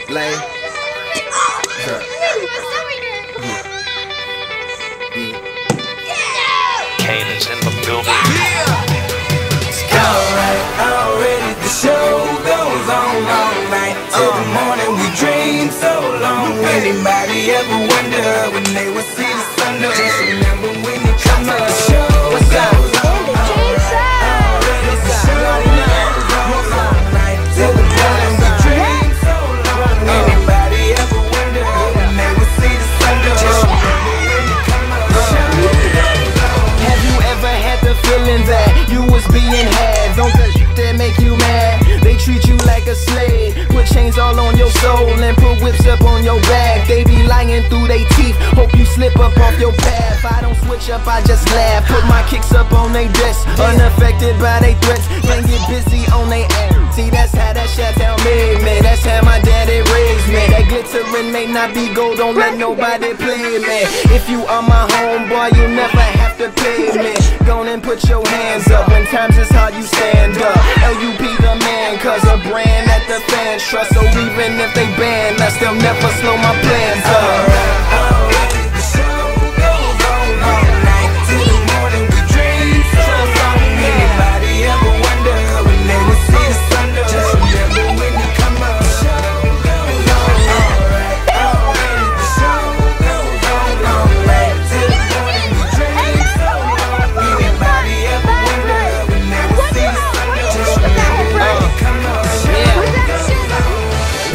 Like, Kane is in the building. Already the show goes on all night till the morning. We dream so long. Anybody ever wonder when they would see the sun? Just remember when you come on the show. What's up? Already the show goes on all night till the morning. We dream so long. Anybody ever wonder when they would see the sun? Just remember when you come on the show. Have you ever had the feeling that you was being had? Don't that make you mad? They treat you like a slave, put chains all on your soul and put whips up on your back. They be lying through they teeth, hope you slip up off your path. I don't switch up, I just laugh, put my kicks up on they desk, unaffected by they threats. Can't get busy on they ass. See, that's how that Chi-Town made me, that's how my daddy raised me. That glittering may not be gold, don't let nobody play me. If you are my homeboy, you never have to pay me. Go and put your hands up, when times is hard you stand up. LUP the man, cause a brand that the fans trust. So even if they ban us, they'll never slow my plans up. Already the show goes on all night till the morning. We dream so long. Anybody ever wonder when they would see the sun? Just remember when you come up. The show goes on alright. Already the show goes on all night till the morning. We dream so long. Anybody ever wonder when they would see the sun? Just remember when you come up.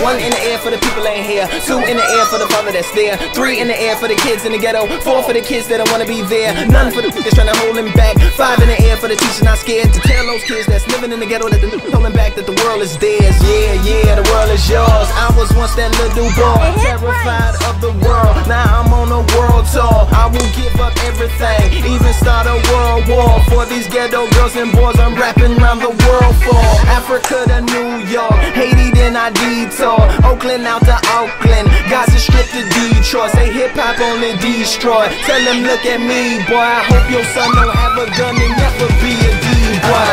One in the air for the people ain't here. Two in the air for the father that's there. Three in the air for the kids in the ghetto. Four for the kids that don't wanna be there. None for the that's trying to hold them back. Five in the air for the teacher not scared to tell those kids that's living in the ghetto that they're holding back, that the world is theirs. Yeah, yeah, the world is yours. I was once that little boy, terrified of the world. Now I'm on a world tour. I will give up everything, even start a world war for these ghetto girls and boys I'm rapping around the world for. Africa to New York, Haiti then I detour. Oakland out to Oakland, Gaza Strip to Detroit. Say hip hop only destroy. Tell them look at me, boy. I hope your son don't have a gun and never be a D-boy.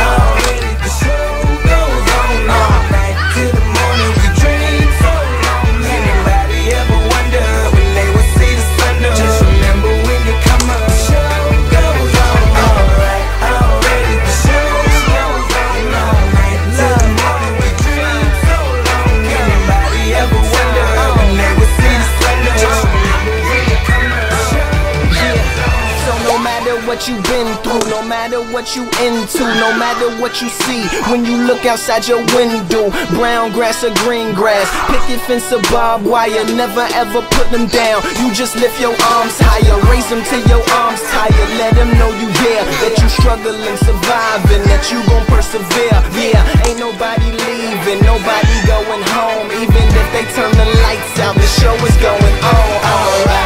Already the show goes on all night till the morning. We dream so long. Anybody ever wonder when they would see the sun? Just remember when you come up. The show goes on alright. Already the show goes on all night till the morning. We dream so long. Anybody ever wonder when they would see the sun? Just remember when you come up. The show goes on. So no matter what you've been through, no matter what you into, no matter what you see when you look outside your window, brown grass or green grass, picket fence or barbed wire, never ever put them down. You just lift your arms higher, raise them till your arms tired. Let them know you here, that you struggling, surviving, that you gon' persevere. Yeah, ain't nobody leaving, nobody going home. Even if they turn the lights out, the show is going on. Alright.